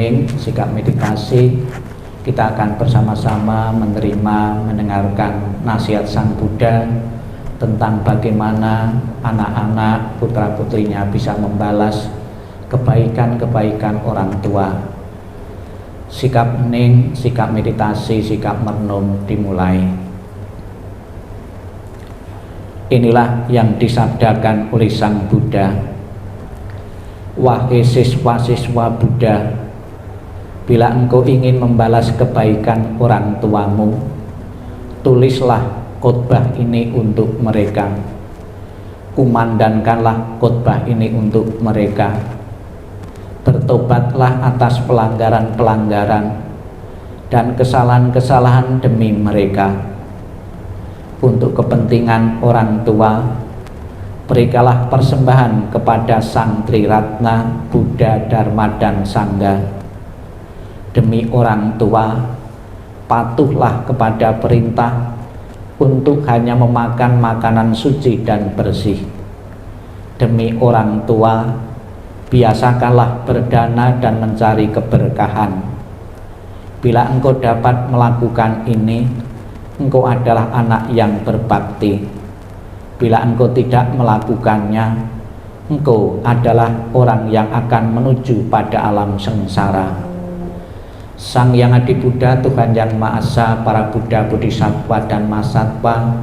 hening, sikap meditasi, kita akan bersama-sama mendengarkan nasihat Sang Buddha tentang bagaimana anak-anak putra-putrinya bisa membalas kebaikan-kebaikan orang tua. Sikap hening, sikap meditasi, sikap merenung dimulai. Inilah yang disabdakan oleh Sang Buddha. Wahai siswa-siswa Buddha, bila engkau ingin membalas kebaikan orang tuamu, tulislah khotbah ini untuk mereka. Kumandangkanlah khotbah ini untuk mereka. Bertobatlah atas pelanggaran-pelanggaran dan kesalahan-kesalahan demi mereka. Untuk kepentingan orang tua, berikanlah persembahan kepada Sang Triratna, Buddha, Dharma, dan Sangha. Demi orang tua, patuhlah kepada perintah untuk hanya memakan makanan suci dan bersih. Demi orang tua, biasakanlah berdana dan mencari keberkahan. Bila engkau dapat melakukan ini, engkau adalah anak yang berbakti. Bila engkau tidak melakukannya, engkau adalah orang yang akan menuju pada alam sengsara. Sang Yang Adi Buddha, Tuhan Yang Maha Esa, para Buddha, Bodhisattva, dan Mahasatwa,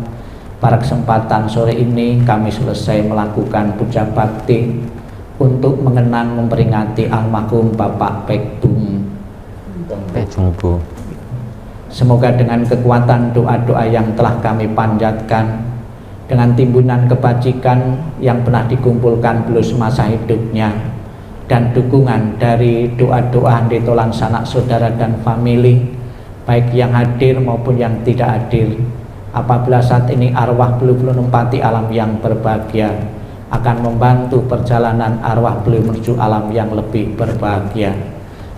pada kesempatan sore ini kami selesai melakukan puja bakti untuk mengenang memperingati almarhum Bapak Pek Bung Bu. Semoga dengan kekuatan doa-doa yang telah kami panjatkan, dengan timbunan kebajikan yang pernah dikumpulkan beliau semasa hidupnya, dan dukungan dari doa-doa ditolan sanak saudara dan famili, baik yang hadir maupun yang tidak hadir, apabila saat ini arwah beliau menempati alam yang berbahagia, akan membantu perjalanan arwah beliau menuju alam yang lebih berbahagia.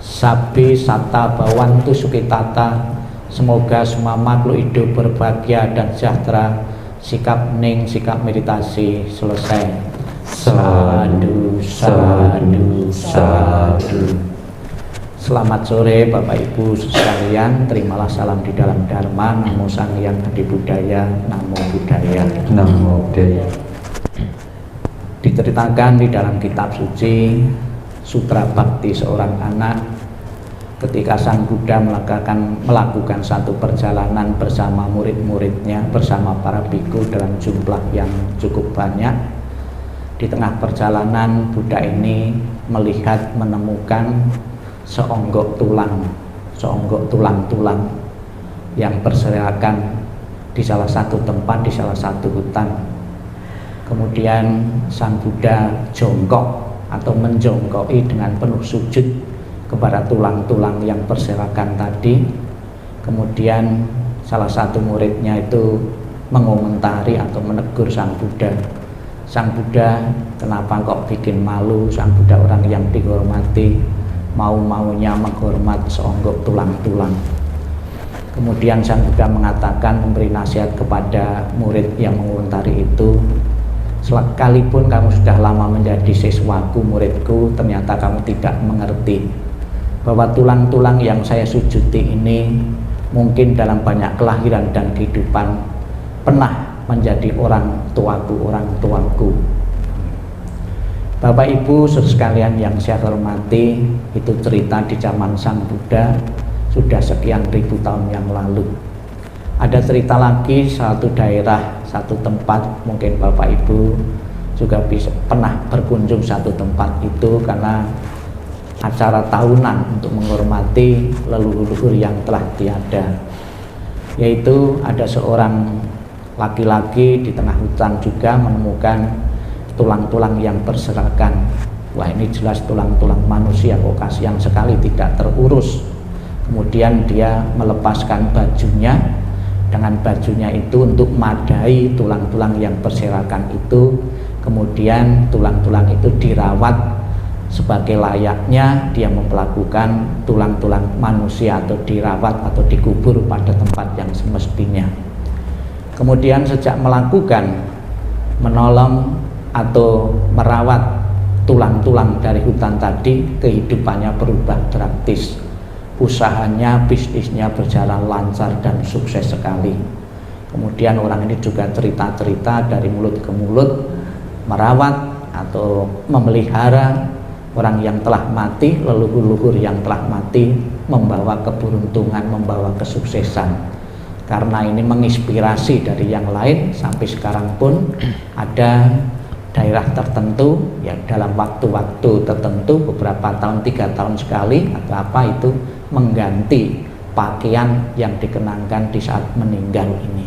Sabbi satta bawantu sukitata. Semoga semua makhluk hidup berbahagia dan sejahtera. Sikap hening, sikap meditasi selesai. Sadu, sadu, sadu. Selamat sore Bapak Ibu sekalian. Terimalah salam di dalam Dharma. Namo Sang Yang Adi Buddhaya. Namo Buddhaya. Namo Buddhaya. Diceritakan di dalam kitab suci Sutra Bhakti seorang anak, ketika Sang Buddha melakukan satu perjalanan bersama murid-muridnya, bersama para bhikkhu dalam jumlah yang cukup banyak. Di tengah perjalanan, Buddha ini menemukan seonggok tulang-tulang yang berserakan di salah satu tempat, di salah satu hutan. Kemudian Sang Buddha jongkok atau menjongkoi dengan penuh sujud kepada tulang-tulang yang berserakan tadi. Kemudian salah satu muridnya itu mengomentari atau menegur Sang Buddha. Sang Buddha, kenapa kok bikin malu? Sang Buddha orang yang dihormati, mau-maunya menghormat seonggok tulang-tulang. Kemudian Sang Buddha mengatakan, memberi nasihat kepada murid yang mengomentari itu, sekalipun kamu sudah lama menjadi siswaku, muridku, ternyata kamu tidak mengerti bahwa tulang-tulang yang saya sujudi ini mungkin dalam banyak kelahiran dan kehidupan pernah menjadi orang tuaku. Bapak Ibu sekalian yang saya hormati, itu cerita di zaman Sang Buddha sudah sekian ribu tahun yang lalu. Ada cerita lagi satu daerah, satu tempat, mungkin Bapak Ibu juga pernah berkunjung satu tempat itu karena acara tahunan untuk menghormati leluhur yang telah tiada. Yaitu ada seorang laki-laki di tengah hutan juga menemukan tulang-tulang yang berserakan. Wah, ini jelas tulang-tulang manusia, kok kasihan sekali tidak terurus. Kemudian dia melepaskan bajunya. Dengan bajunya itu untuk madai tulang-tulang yang berserakan itu. Kemudian tulang-tulang itu dirawat sebagai layaknya dia memperlakukan tulang-tulang manusia, atau dirawat atau dikubur pada tempat yang semestinya. Kemudian sejak melakukan menolong atau merawat tulang-tulang dari hutan tadi kehidupannya berubah drastis. Usahanya, bisnisnya berjalan lancar dan sukses sekali. Kemudian orang ini juga cerita-cerita dari mulut ke mulut, merawat atau memelihara orang yang telah mati, leluhur-leluhur yang telah mati, membawa keberuntungan, membawa kesuksesan. Karena ini menginspirasi dari yang lain, sampai sekarang pun ada daerah tertentu ya dalam waktu-waktu tertentu, beberapa tahun, 3 tahun sekali atau apa itu, mengganti pakaian yang dikenangkan di saat meninggal ini.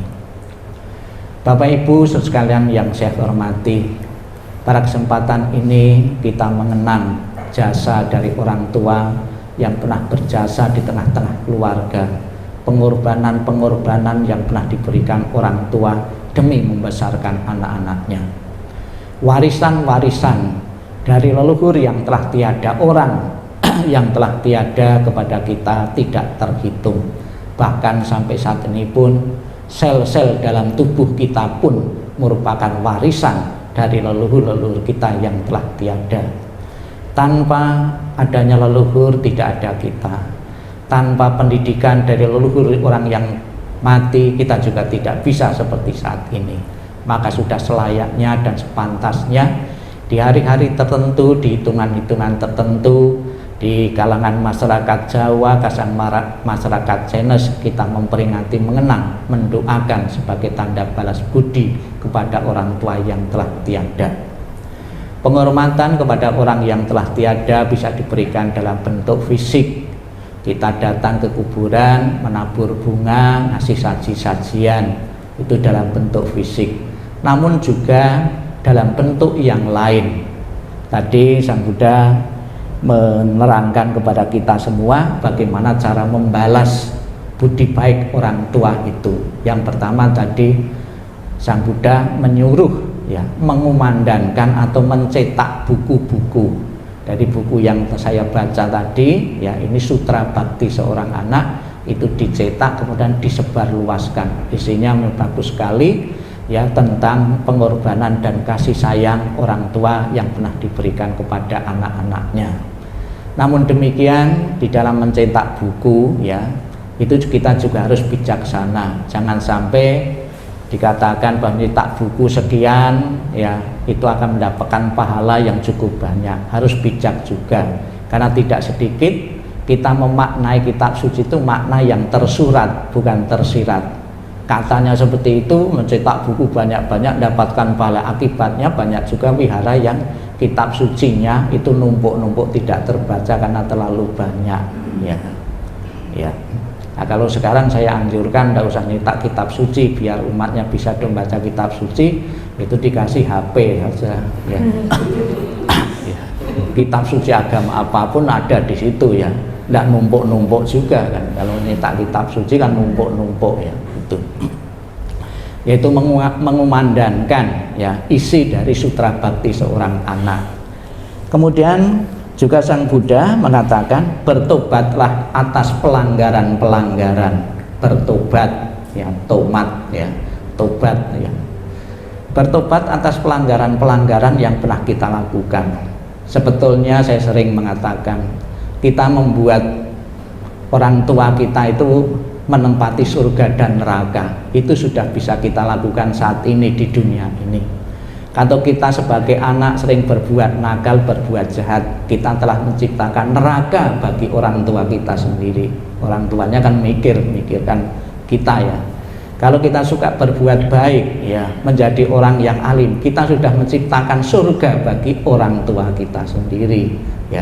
Bapak Ibu sekalian yang saya hormati, pada kesempatan ini kita mengenang jasa dari orang tua yang pernah berjasa di tengah-tengah keluarga, pengorbanan-pengorbanan yang pernah diberikan orang tua demi membesarkan anak-anaknya. Warisan-warisan dari leluhur yang telah tiada, orang yang telah tiada kepada kita tidak terhitung. Bahkan sampai saat ini pun sel-sel dalam tubuh kita pun merupakan warisan dari leluhur-leluhur kita yang telah tiada. Tanpa adanya leluhur tidak ada kita. Tanpa pendidikan dari leluhur orang yang mati, kita juga tidak bisa seperti saat ini. Maka sudah selayaknya dan sepantasnya di hari-hari tertentu, di hitungan-hitungan tertentu, di kalangan masyarakat Jawa, kasang masyarakat Cenes, kita memperingati, mengenang, mendoakan sebagai tanda balas budi kepada orang tua yang telah tiada. Penghormatan kepada orang yang telah tiada bisa diberikan dalam bentuk fisik. Kita datang ke kuburan, menabur bunga, ngasih saji-sajian, itu dalam bentuk fisik. Namun juga dalam bentuk yang lain. Tadi Sang Buddha menerangkan kepada kita semua bagaimana cara membalas budi baik orang tua itu. Yang pertama tadi Sang Buddha menyuruh ya, mengumandangkan atau mencetak buku-buku. Dari buku yang saya baca tadi ya, ini Sutra Bakti Seorang Anak, itu dicetak kemudian disebarluaskan. Isinya bagus sekali ya, tentang pengorbanan dan kasih sayang orang tua yang pernah diberikan kepada anak-anaknya. Namun demikian, di dalam mencetak buku ya, itu kita juga harus bijaksana. Jangan sampai dikatakan bahwa mencetak buku sekian ya, itu akan mendapatkan pahala yang cukup banyak. Harus bijak juga, karena tidak sedikit kita memaknai kitab suci itu makna yang tersurat, bukan tersirat. Katanya seperti itu, mencetak buku banyak-banyak dapatkan pahala, akibatnya banyak juga wihara yang kitab sucinya itu numpuk-numpuk tidak terbaca karena terlalu banyak ya. Ya. Nah, kalau sekarang saya anjurkan tidak usah nyetak kitab suci, biar umatnya bisa membaca kitab suci, itu dikasih HP saja ya. Ya. Kitab suci agama apapun ada di situ ya, tidak numpuk-numpuk juga kan. Kalau nyetak kitab suci kan numpuk-numpuk ya. Itu yaitu mengumandangkan ya isi dari Sutra Bakti Seorang Anak. Kemudian juga Sang Buddha mengatakan bertobatlah atas pelanggaran-pelanggaran. Bertobat ya, tomat ya, tobat ya. Bertobat atas pelanggaran-pelanggaran yang pernah kita lakukan. Sebetulnya saya sering mengatakan, kita membuat orang tua kita itu menempati surga dan neraka, itu sudah bisa kita lakukan saat ini di dunia ini. Kalau kita sebagai anak sering berbuat nakal, berbuat jahat, kita telah menciptakan neraka bagi orang tua kita sendiri. Orang tuanya kan mikirkan kita ya. Kalau kita suka berbuat baik ya, menjadi orang yang alim, kita sudah menciptakan surga bagi orang tua kita sendiri ya.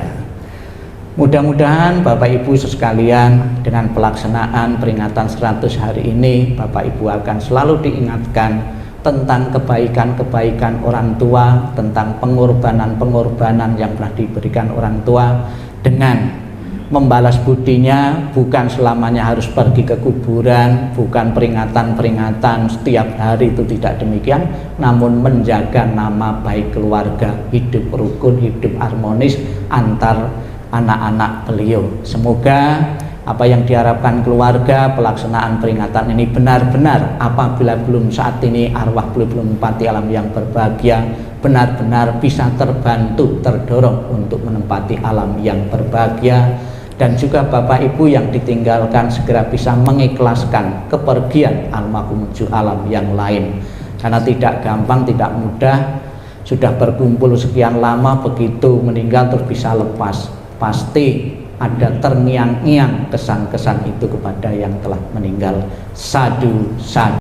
Mudah-mudahan Bapak Ibu sekalian, dengan pelaksanaan peringatan 100 hari ini, Bapak Ibu akan selalu diingatkan tentang kebaikan-kebaikan orang tua, tentang pengorbanan-pengorbanan yang pernah diberikan orang tua, dengan membalas budinya. Bukan selamanya harus pergi ke kuburan, bukan peringatan-peringatan setiap hari, itu tidak demikian, namun menjaga nama baik keluarga, hidup rukun, hidup harmonis antar anak-anak beliau. Semoga apa yang diharapkan keluarga pelaksanaan peringatan ini benar-benar apabila belum saat ini arwah belum menempati alam yang berbahagia, benar-benar bisa terbantu, terdorong untuk menempati alam yang berbahagia. Dan juga Bapak Ibu yang ditinggalkan segera bisa mengikhlaskan kepergian almarhum menuju alam yang lain, karena tidak gampang, tidak mudah. Sudah berkumpul sekian lama, begitu meninggal terus bisa lepas, pasti ada terngiang-ngiang kesan-kesan itu kepada yang telah meninggal. Sadu, sadu.